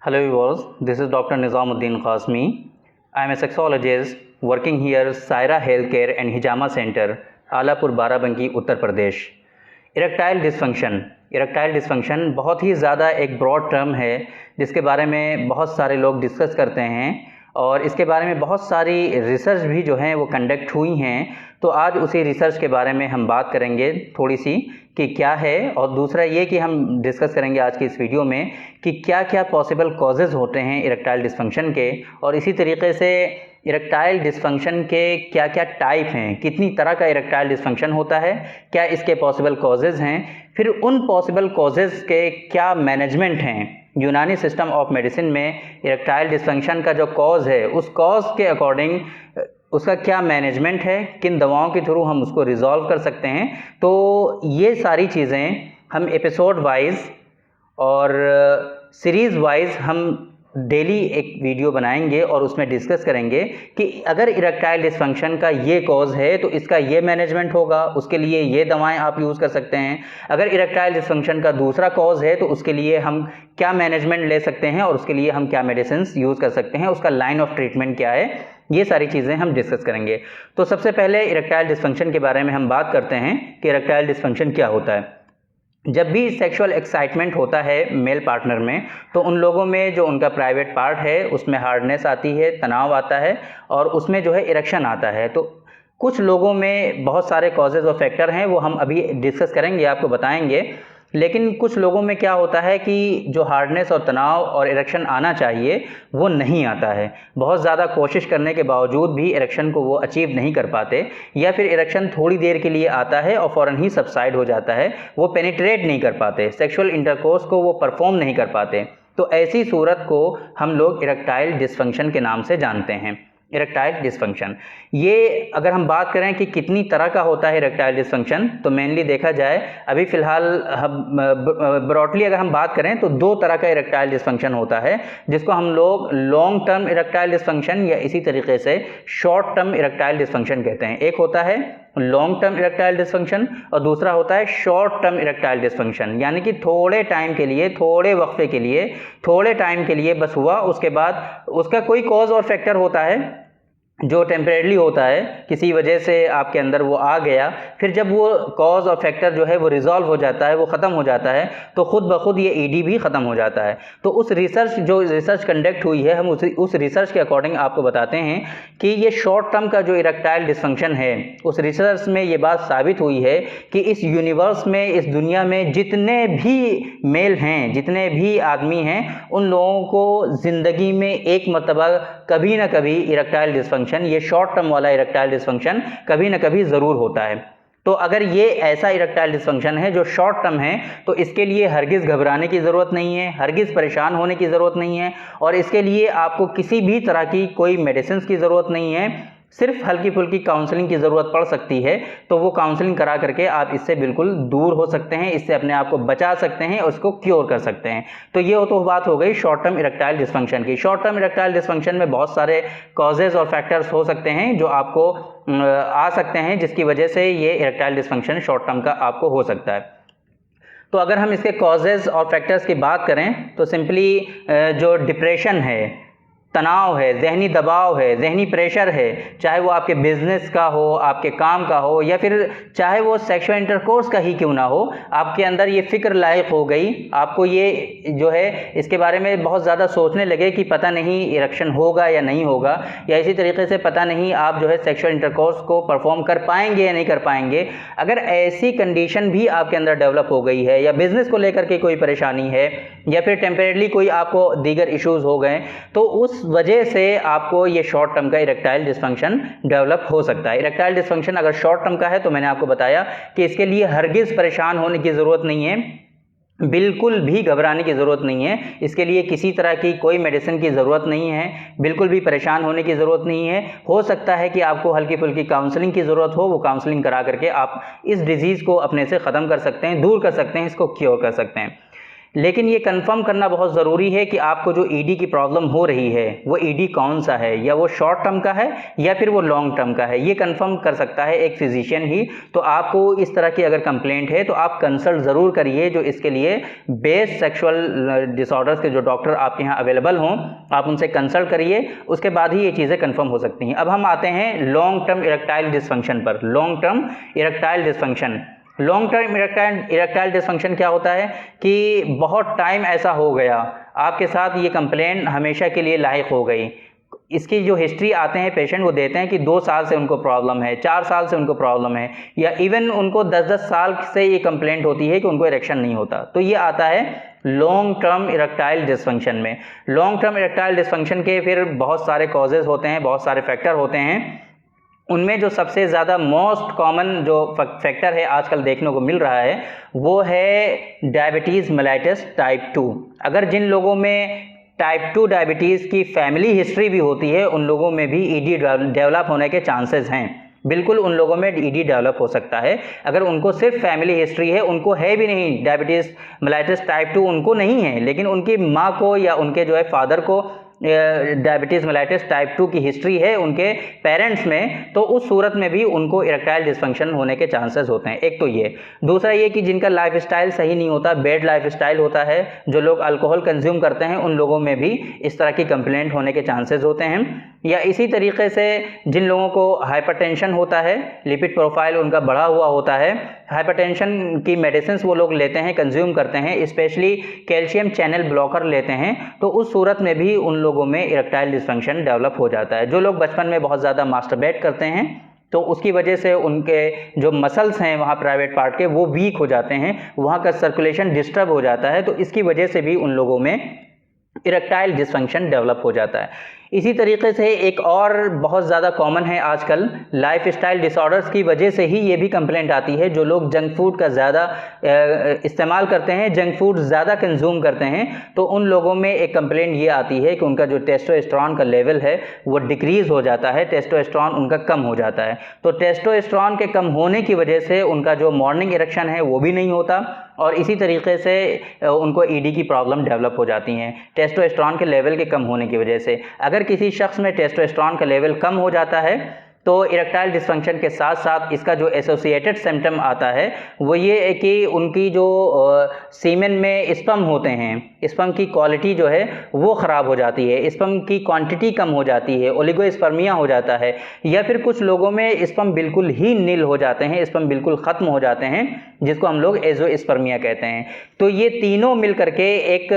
Hello viewers, this is Dr. Nizamuddin Qasmi. I am a sexologist working here Saira Healthcare and Hijama Center, Alapur Barabanki Uttar Pradesh. Erectile dysfunction बहुत ही ज़्यादा एक broad term है जिसके बारे में बहुत सारे लोग डिस्कस करते हैं और इसके बारे में बहुत सारी रिसर्च भी जो हैं वो कंडक्ट हुई हैं। तो आज उसी रिसर्च के बारे में हम बात करेंगे थोड़ी सी कि क्या है, और दूसरा ये कि हम डिस्कस करेंगे आज की इस वीडियो में कि क्या क्या पॉसिबल कॉजेज़ होते हैं इरेक्टाइल डिस्फंक्शन के, और इसी तरीके से इरेक्टाइल डिस्फंक्शन के क्या क्या टाइप हैं, कितनी तरह का इरेक्टाइल डिस्फंक्शन होता है, क्या इसके पॉसिबल कॉजेज़ हैं, फिर उन पॉसिबल कॉजेज़ के क्या मैनेजमेंट हैं। यूनानी सिस्टम ऑफ मेडिसिन में इरेक्टाइल डिस्फंक्शन का जो कॉज है उस कॉज के अकॉर्डिंग उसका क्या मैनेजमेंट है, किन दवाओं के थ्रू हम उसको रिजॉल्व कर सकते हैं। तो ये सारी चीज़ें हम एपिसोड वाइज और सीरीज़ वाइज हम डेली एक वीडियो बनाएंगे और उसमें डिस्कस करेंगे कि अगर इरेक्टाइल डिस्फंक्शन का ये कॉज है तो इसका ये मैनेजमेंट होगा, उसके लिए ये दवाएं आप यूज़ कर सकते हैं। अगर इरेक्टाइल डिस्फंक्शन का दूसरा कॉज है तो उसके लिए हम क्या मैनेजमेंट ले सकते हैं और उसके लिए हम क्या मेडिसिन यूज़ कर सकते हैं, उसका लाइन ऑफ ट्रीटमेंट क्या है, ये सारी चीज़ें हम डिस्कस करेंगे। तो सबसे पहले इरेक्टाइल डिस्फंक्शन के बारे में हम बात करते हैं कि इरेक्टाइल डिस्फंक्शन क्या होता है। जब भी सेक्सुअल एक्साइटमेंट होता है मेल पार्टनर में तो उन लोगों में जो उनका प्राइवेट पार्ट है उसमें हार्डनेस आती है, तनाव आता है और उसमें जो है इरेक्शन आता है। तो कुछ लोगों में बहुत सारे कॉजेज़ और फैक्टर हैं, वो हम अभी डिस्कस करेंगे, आपको बताएंगे। लेकिन कुछ लोगों में क्या होता है कि जो हार्डनेस और तनाव और इरेक्शन आना चाहिए वो नहीं आता है। बहुत ज़्यादा कोशिश करने के बावजूद भी इरेक्शन को वो अचीव नहीं कर पाते, या फिर इरेक्शन थोड़ी देर के लिए आता है और फ़ौरन ही सबसाइड हो जाता है, वो पेनिट्रेट नहीं कर पाते, सेक्सुअल इंटरकोर्स को वो परफॉर्म नहीं कर पाते। तो ऐसी सूरत को हम लोग इरेक्टाइल डिस्फंक्शन के नाम से जानते हैं। इरेक्टाइल डिस्फंक्शन, ये अगर हम बात करें कि कितनी तरह का होता है इरेक्टाइल डिस्फंक्शन, तो मेनली देखा जाए अभी फ़िलहाल हम ब्रॉडली अगर हम बात करें तो दो तरह का इरेक्टाइल डिस्फंक्शन होता है जिसको हम लोग लॉन्ग टर्म इरेक्टाइल डिस्फंक्शन या इसी तरीके से शॉर्ट टर्म इरेक्टाइल डिस्फंक्शन कहते हैं। एक होता है लॉन्ग टर्म इरेक्टाइल डिस्फंक्शन और दूसरा होता है शॉर्ट टर्म इरेक्टाइल डिस्फंक्शन, यानी कि थोड़े टाइम के लिए, थोड़े वक्फे के लिए, थोड़े टाइम के लिए बस हुआ, उसके बाद उसका कोई कॉज और फैक्टर होता है जो टेम्परेरी होता है, किसी वजह से आपके अंदर वो आ गया, फिर जब वो कॉज और फैक्टर जो है वो रिजॉल्व हो जाता है, वो ख़त्म हो जाता है, तो ख़ुद ब खुद ये ईडी भी ख़त्म हो जाता है। तो उस रिसर्च कंडक्ट हुई है, हम उस रिसर्च के अकॉर्डिंग आपको बताते हैं कि ये शॉर्ट टर्म का जो इरेक्टाइल डिस्फंक्शन है, उस रिसर्च में ये बात साबित हुई है कि इस यूनिवर्स में, इस दुनिया में जितने भी मेल हैं, जितने भी आदमी हैं, उन लोगों को ज़िंदगी में एक मरतबा कभी ना कभी इरेक्टाइल डिस्फंक्शन, ये शॉर्ट टर्म वाला इरेक्टाइल डिस्फंक्शन कभी ना कभी ज़रूर होता है। तो अगर ये ऐसा इरेक्टाइल डिस्फंक्शन है जो शॉर्ट टर्म है तो इसके लिए हरगिज़ घबराने की ज़रूरत नहीं है, हरगिज़ परेशान होने की ज़रूरत नहीं है, और इसके लिए आपको किसी भी तरह की कोई मेडिसिन की ज़रूरत नहीं है। सिर्फ हल्की फुल्की काउंसलिंग की ज़रूरत पड़ सकती है, तो वो काउंसलिंग करा करके आप इससे बिल्कुल दूर हो सकते हैं, इससे अपने आप को बचा सकते हैं और उसको क्योर कर सकते हैं। तो ये तो बात हो गई शॉर्ट टर्म इरेक्टाइल डिस्फंक्शन की। शॉर्ट टर्म इरेक्टाइल डिस्फंक्शन में बहुत सारे कॉजेज़ और फैक्टर्स हो सकते हैं जो आपको आ सकते हैं, जिसकी वजह से ये इरेक्टाइल डिस्फंक्शन शॉर्ट टर्म का आपको हो सकता है। तो अगर हम इसके कॉजेज़ और फैक्टर्स की बात करें तो सिंपली जो डिप्रेशन है, तनाव है, ज़हनी दबाव है, ज़हनी प्रेशर है, चाहे वो आपके बिजनेस का हो, आपके काम का हो, या फिर चाहे वो सेक्सुअल इंटरकोर्स का ही क्यों ना हो, आपके अंदर ये फ़िक्र लायक हो गई, आपको ये जो है इसके बारे में बहुत ज़्यादा सोचने लगे कि पता नहीं इरेक्शन होगा या नहीं होगा, या इसी तरीके से पता नहीं आप जो है सेक्सुअल इंटरकोर्स को परफॉर्म कर पाएंगे या नहीं कर पाएंगे। अगर ऐसी कंडीशन भी आपके अंदर डेवलप हो गई है, या बिज़नेस को लेकर के कोई परेशानी है, या फिर टेम्परेरी कोई आपको दीगर इश्यूज़ हो गए, तो उस वजह से आपको ये शॉर्ट टर्म का इरेक्टाइल डिस्फंक्शन डेवलप हो सकता है। इरेक्टाइल डिस्फंक्शन अगर शॉर्ट टर्म का है तो मैंने आपको बताया कि इसके लिए हरगिज़ परेशान होने की ज़रूरत नहीं है, बिल्कुल भी घबराने की ज़रूरत नहीं है, इसके लिए किसी तरह की कोई मेडिसिन की ज़रूरत नहीं है, बिल्कुल भी परेशान होने की ज़रूरत नहीं है। हो सकता है कि आपको हल्की फुल्की काउंसलिंग की ज़रूरत हो, वो काउंसलिंग करा करके आप इस डिज़ीज़ को अपने से ख़त्म कर सकते हैं, दूर कर सकते हैं, इसको क्योर कर सकते हैं। लेकिन ये कंफर्म करना बहुत ज़रूरी है कि आपको जो ईडी की प्रॉब्लम हो रही है वो ईडी कौन सा है, या वो शॉर्ट टर्म का है या फिर वो लॉन्ग टर्म का है, ये कंफर्म कर सकता है एक फिजिशियन ही। तो आपको इस तरह की अगर कंप्लेंट है तो आप कंसल्ट ज़रूर करिए, जो इसके लिए बेस्ट सेक्सुअल डिसऑर्डर्स के जो डॉक्टर आपके यहाँ अवेलेबल हों, आप उनसे कंसल्ट करिए, उसके बाद ही ये चीज़ें कंफर्म हो सकती हैं। अब हम आते हैं लॉन्ग टर्म इरेक्टाइल डिसफंक्शन पर। Long term erectile dysfunction, long term erectile dysfunction क्या होता है कि बहुत टाइम ऐसा हो गया आपके साथ, ये कंप्लेंट हमेशा के लिए लायक हो गई। इसकी जो हिस्ट्री आते हैं पेशेंट वो देते हैं कि 2 साल से उनको प्रॉब्लम है, 4 साल से उनको प्रॉब्लम है, या इवन उनको 10-10 साल से ये कंप्लेंट होती है कि उनको इरेक्शन नहीं होता। तो ये आता है लॉन्ग टर्म इरेक्टाइल डिसफंक्शन में। लॉन्ग टर्म इरेक्टाइल डिसफंक्शन के फिर बहुत सारे कॉजेज़ होते हैं, बहुत सारे फैक्टर होते हैं। उनमें जो सबसे ज़्यादा मोस्ट कॉमन जो फैक्टर है आजकल देखने को मिल रहा है वो है डायबिटीज़ मेलाइटस टाइप 2। अगर जिन लोगों में टाइप 2 डायबिटीज़ की फैमिली हिस्ट्री भी होती है उन लोगों में भी ईडी डेवलप होने के चांसेस हैं। बिल्कुल उन लोगों में ईडी डेवलप हो सकता है। अगर उनको सिर्फ फैमिली हिस्ट्री है, उनको है भी नहीं डायबिटीज़ मेलाइटस टाइप 2, उनको नहीं है, लेकिन उनकी माँ को या उनके जो है फादर को डायबिटीज़ मेलाइटस टाइप 2 की हिस्ट्री है उनके पेरेंट्स में, तो उस सूरत में भी उनको इरेक्टाइल डिसफंक्शन होने के चांसेस होते हैं। एक तो ये, दूसरा ये कि जिनका लाइफस्टाइल सही नहीं होता, बैड लाइफस्टाइल होता है, जो लोग अल्कोहल कंज्यूम करते हैं उन लोगों में भी इस तरह की कंप्लेंट होने के चांसेस होते हैं। या इसी तरीके से जिन लोगों को हाइपरटेंशन होता है, लिपिड प्रोफाइल उनका बढ़ा हुआ होता है, हाइपरटेंशन की मेडिसिन वो लोग लेते हैं, कंज्यूम करते हैं, स्पेशली कैल्शियम चैनल ब्लॉकर लेते हैं, तो उस सूरत में भी उन लोगों में इरेक्टाइल डिसफंक्शन डेवलप हो जाता है। जो लोग बचपन में बहुत ज़्यादा मास्टरबेट करते हैं तो उसकी वजह से उनके जो मसल्स हैं वहाँ प्राइवेट पार्ट के वो वीक हो जाते हैं, वहाँ का सर्कुलेशन डिस्टर्ब हो जाता है, तो इसकी वजह से भी उन लोगों में इरेक्टाइल डिसफंक्शन डेवलप हो जाता है। इसी तरीके से एक और बहुत ज़्यादा कॉमन है आजकल, लाइफस्टाइल डिसऑर्डर्स की वजह से ही ये भी कंप्लेंट आती है। जो लोग जंक फूड का ज़्यादा इस्तेमाल करते हैं, जंक फूड ज़्यादा कंज्यूम करते हैं, तो उन लोगों में एक कंप्लेंट ये आती है कि उनका जो टेस्टोस्टेरोन का लेवल है वो डिक्रीज़ हो जाता है, टेस्टोस्टेरोन उनका कम हो जाता है। तो टेस्टोस्टेरोन के कम होने की वजह से उनका जो मॉर्निंग इरेक्शन है वो भी नहीं होता, और इसी तरीके से उनको ईडी की प्रॉब्लम डेवलप हो जाती हैं टेस्टोस्टेरोन के लेवल के कम होने की वजह से। अगर किसी शख्स में टेस्टोस्टेरोन का लेवल कम हो जाता है तो इरेक्टाइल डिसफंक्शन के साथ साथ इसका जो एसोसिएटेड सिम्टम आता है वो ये है कि उनकी जो सीमेन में स्पर्म होते हैं, स्पर्म की क्वालिटी जो है वो ख़राब हो जाती है, स्पर्म की क्वांटिटी कम हो जाती है, ओलिगोस्पर्मिया हो जाता है, या फिर कुछ लोगों में स्पर्म बिल्कुल ही नील हो जाते हैं, स्पर्म बिल्कुल ख़त्म हो जाते हैं, जिसको हम लोग एजोस्पर्मिया कहते हैं। तो ये तीनों मिल करके एक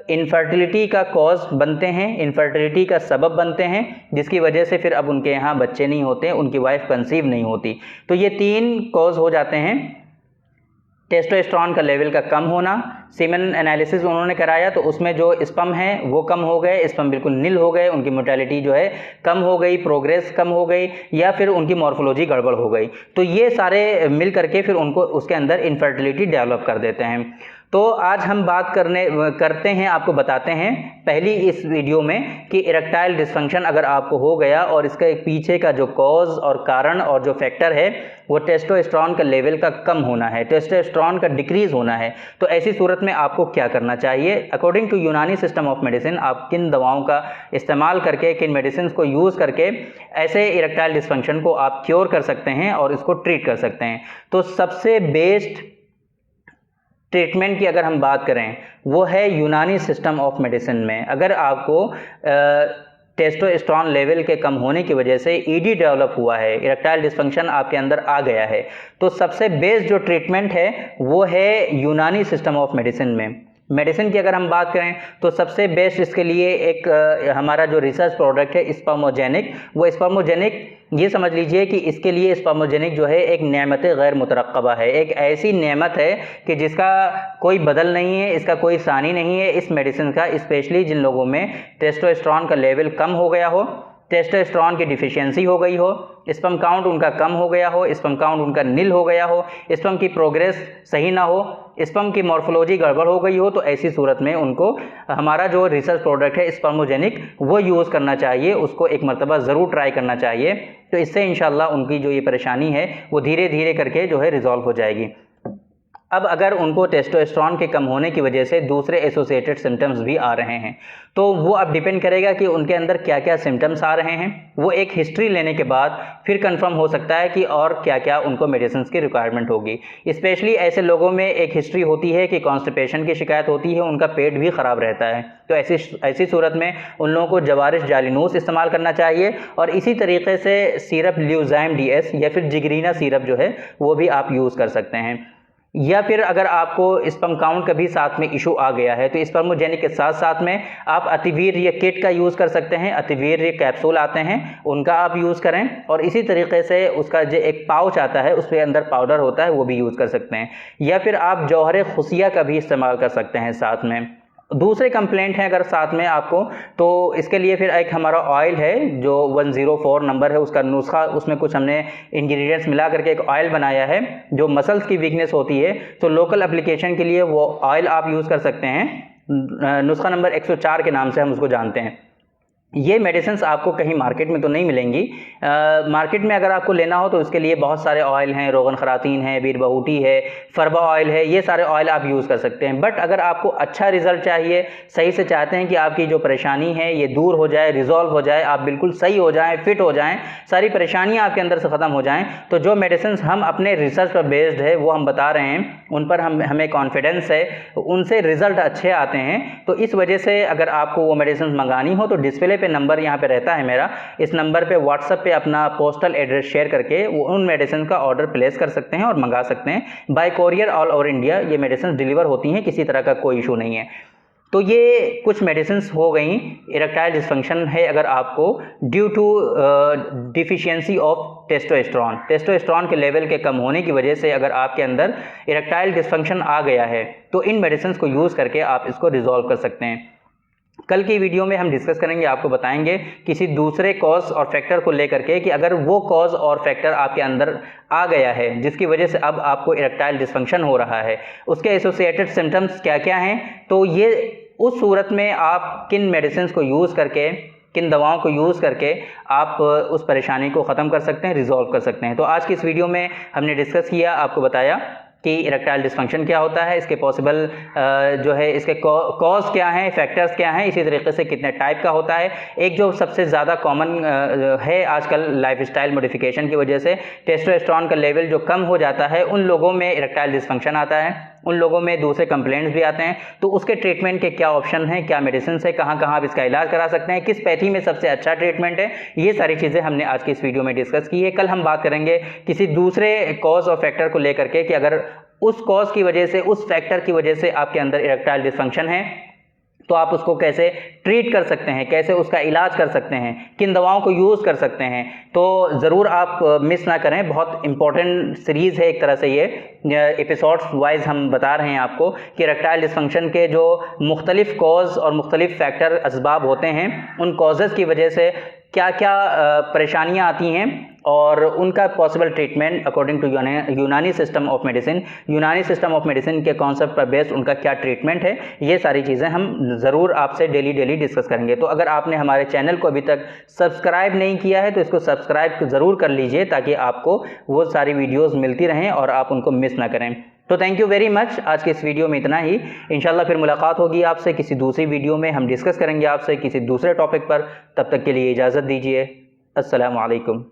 इनफर्टिलिटी का कॉज बनते हैं, इनफर्टिलिटी का सबब बनते हैं, जिसकी वजह से फिर अब उनके यहाँ बच्चे नहीं होते, उनकी वाइफ कंसीव नहीं होती। तो ये 3 कॉज हो जाते हैं। टेस्टोस्टेरोन का लेवल का कम होना, सीमेन एनालिसिस उन्होंने कराया तो उसमें जो स्पर्म है वो कम हो गए, स्पर्म बिल्कुल नील हो गए, उनकी मोर्टेलिटी जो है कम हो गई, प्रोग्रेस कम हो गई, या फिर उनकी मॉर्फोलॉजी गड़बड़ हो गई। तो ये सारे मिल करके फिर उनको उसके अंदर इनफर्टिलिटी डेवलप कर देते हैं। तो आज हम बात करते हैं, आपको बताते हैं पहली इस वीडियो में कि इरेक्टाइल डिसफंक्शन अगर आपको हो गया और इसका एक पीछे का जो कॉज और कारण और जो फैक्टर है वो टेस्टोस्टेरोन का लेवल का कम होना है, टेस्टोस्टेरोन का डिक्रीज होना है, तो ऐसी सूरत में आपको क्या करना चाहिए। अकॉर्डिंग टू यूनानी सिस्टम ऑफ मेडिसिन आप किन दवाओं का इस्तेमाल करके, किन मेडिसिन को यूज़ करके ऐसे इरेक्टाइल डिसफंक्शन को आप क्योर कर सकते हैं और इसको ट्रीट कर सकते हैं। तो सबसे बेस्ट ट्रीटमेंट की अगर हम बात करें वो है यूनानी सिस्टम ऑफ मेडिसिन में। अगर आपको टेस्टोस्टेरोन लेवल के कम होने की वजह से ईडी डेवलप हुआ है, इरेक्टाइल डिसफंक्शन आपके अंदर आ गया है, तो सबसे बेस्ट जो ट्रीटमेंट है वो है यूनानी सिस्टम ऑफ मेडिसिन में। मेडिसिन की अगर हम बात करें तो सबसे बेस्ट इसके लिए एक हमारा जो रिसर्च प्रोडक्ट है स्पर्मोजेनिक, वो स्पर्मोजेनिक ये समझ लीजिए कि इसके लिए स्पर्मोजेनिक जो है एक नेमत गैर मुतरक्कबा है, एक ऐसी नेमत है कि जिसका कोई बदल नहीं है, इसका कोई सानी नहीं है इस मेडिसिन का, स्पेशली जिन लोगों में टेस्टोस्टेरोन का लेवल कम हो गया हो, टेस्टोस्टेरोन की डिफिशियंसी हो गई हो, स्पर्म काउंट उनका कम हो गया हो, स्पर्म काउंट उनका नील हो गया हो, स्पर्म की प्रोग्रेस सही ना हो, स्पर्म की मॉर्फोलॉजी गड़बड़ हो गई हो, तो ऐसी सूरत में उनको हमारा जो रिसर्च प्रोडक्ट है स्पर्मोजेनिक वो यूज़ करना चाहिए, उसको एक मरतबा ज़रूर ट्राई करना चाहिए। तो इससे इंशाल्लाह उनकी जो ये परेशानी है वो धीरे धीरे करके जो है रिजॉल्व हो जाएगी। अब अगर उनको टेस्टोस्टेरोन के कम होने की वजह से दूसरे एसोसिएटेड सिम्टम्स भी आ रहे हैं, तो वो अब डिपेंड करेगा कि उनके अंदर क्या क्या सिम्टम्स आ रहे हैं। वो एक हिस्ट्री लेने के बाद फिर कंफर्म हो सकता है कि और क्या क्या उनको मेडिसिन की रिक्वायरमेंट होगी। स्पेशली ऐसे लोगों में एक हिस्ट्री होती है कि कॉन्स्टिपेशन की शिकायत होती है, उनका पेट भी ख़राब रहता है, तो ऐसी सूरत में उन लोगों को जवारिश जालिनूस इस्तेमाल करना चाहिए। और इसी तरीके से सिरप ल्यूज़ाइम DS या फिर जिगरीना सिरप जो है वो भी आप यूज़ कर सकते हैं। या फिर अगर आपको स्पर्म काउंट का भी साथ में इशू आ गया है तो स्पर्मोजेनिक के साथ साथ में आप अतिवीर्य किट का यूज़ कर सकते हैं। अतिवीर्य कैप्सूल आते हैं, उनका आप यूज़ करें। और इसी तरीके से उसका जो एक पाउच आता है उसके अंदर पाउडर होता है, वो भी यूज़ कर सकते हैं। या फिर आप जौहर खुसिया का भी इस्तेमाल कर सकते हैं साथ में। दूसरे कंप्लेंट हैं अगर साथ में आपको, तो इसके लिए फिर एक हमारा ऑयल है जो 104 नंबर है, उसका नुस्खा, उसमें कुछ हमने इंग्रेडिएंट्स मिला करके एक ऑयल बनाया है जो मसल्स की वीकनेस होती है, तो लोकल एप्लीकेशन के लिए वो ऑयल आप यूज़ कर सकते हैं। नुस्खा नंबर 104 के नाम से हम उसको जानते हैं। ये मेडिसिन्स आपको कहीं मार्केट में तो नहीं मिलेंगी। मार्केट में अगर आपको लेना हो तो उसके लिए बहुत सारे ऑयल हैं, रोगन खरातीन है, बीरबहूटी है, फरबा ऑयल है, ये सारे ऑयल आप यूज़ कर सकते हैं। बट अगर आपको अच्छा रिजल्ट चाहिए, सही से चाहते हैं कि आपकी जो परेशानी है ये दूर हो जाए, रिजॉल्व हो जाए, आप बिल्कुल सही हो जाएँ, फिट हो जाएँ, सारी परेशानियाँ आपके अंदर से ख़त्म हो जाएँ, तो जो मेडिसिन्स हम अपने रिसर्च पर बेस्ड है वो हम बता रहे हैं, उन पर हमें कॉन्फिडेंस है, उनसे रिज़ल्ट अच्छे आते हैं। तो इस वजह से अगर आपको वो मेडिसिन मंगानी हो तो डिस्प्ले पे नंबर यहाँ पे रहता है मेरा, इस नंबर पे व्हाट्सएप पे अपना पोस्टल एड्रेस शेयर करके वो उन मेडिसिन का ऑर्डर प्लेस कर सकते हैं और मंगा सकते हैं। Bye courier all over India ये मेडिसिन डिलीवर होती हैं, किसी तरह का कोई इशू नहीं है। तो ये कुछ मेडिसिन्स हो गई। इरेक्टाइल डिस्फंक्शन है अगर आपको due to deficiency of testosterone के लेवल के कम होने की वजह से अगर आपके अंदर इरेक्टाइल डिस्फंक्शन आ गया है तो इन मेडिसिन्स को यूज़ करके आप इसको रिजॉल्व कर सकते हैं। कल की वीडियो में हम डिस्कस करेंगे, आपको बताएंगे किसी दूसरे कॉज और फैक्टर को लेकर के कि अगर वो कॉज और फैक्टर आपके अंदर आ गया है जिसकी वजह से अब आपको इरेक्टाइल डिस्फंक्शन हो रहा है, उसके एसोसिएटेड सिम्टम्स क्या क्या हैं, तो ये उस सूरत में आप किन मेडिसिन को यूज़ करके, किन दवाओं को यूज़ करके आप उस परेशानी को ख़त्म कर सकते हैं, रिजॉल्व कर सकते हैं। तो आज की इस वीडियो में हमने डिस्कस किया, आपको बताया कि इरेक्टाइल डिस्फंक्शन क्या होता है, इसके पॉसिबल जो है इसके कॉज क्या हैं, फैक्टर्स क्या हैं, इसी तरीके से कितने टाइप का होता है। एक जो सबसे ज़्यादा कॉमन है आजकल लाइफस्टाइल मॉडिफिकेशन की वजह से टेस्टोस्टेरोन का लेवल जो कम हो जाता है, उन लोगों में इरेक्टाइल डिस्फंक्शन आता है, उन लोगों में दूसरे कंप्लेंट्स भी आते हैं। तो उसके ट्रीटमेंट के क्या ऑप्शन हैं, क्या मेडिसिन है, कहाँ कहाँ आप इसका इलाज करा सकते हैं, किस पैथी में सबसे अच्छा ट्रीटमेंट है, ये सारी चीज़ें हमने आज की इस वीडियो में डिस्कस की है। कल हम बात करेंगे किसी दूसरे कॉज और फैक्टर को लेकर के कि अगर उस कॉज की वजह से, उस फैक्टर की वजह से आपके अंदर इरेक्टाइल डिस्फंक्शन है तो आप उसको कैसे ट्रीट कर सकते हैं, कैसे उसका इलाज कर सकते हैं, किन दवाओं को यूज़ कर सकते हैं। तो ज़रूर आप मिस ना करें, बहुत इंपॉर्टेंट सीरीज़ है एक तरह से। ये एपिसोड्स वाइज हम बता रहे हैं आपको कि इरेक्टाइल डिस्फंक्शन के जो मुख्तलिफ कॉज और मुख्तलिफ फैक्टर असबाब होते हैं, उन कॉजेज़ की वजह से क्या क्या परेशानियां आती हैं और उनका पॉसिबल ट्रीटमेंट अकॉर्डिंग टू यूनानी सिस्टम ऑफ मेडिसिन, यूनानी सिस्टम ऑफ मेडिसिन के कॉन्सेप्ट पर बेस्ड उनका क्या ट्रीटमेंट है, ये सारी चीज़ें हम ज़रूर आपसे डेली डिस्कस करेंगे। तो अगर आपने हमारे चैनल को अभी तक सब्सक्राइब नहीं किया है तो इसको सब्सक्राइब ज़रूर कर लीजिए ताकि आपको वो सारी वीडियोज़ मिलती रहें और आप उनको मिस ना करें। तो थैंक यू वेरी मच। आज के इस वीडियो में इतना ही। इंशाल्लाह फिर मुलाकात होगी आपसे किसी दूसरी वीडियो में, हम डिस्कस करेंगे आपसे किसी दूसरे टॉपिक पर। तब तक के लिए इजाज़त दीजिए। अस्सलामु अलैकुम।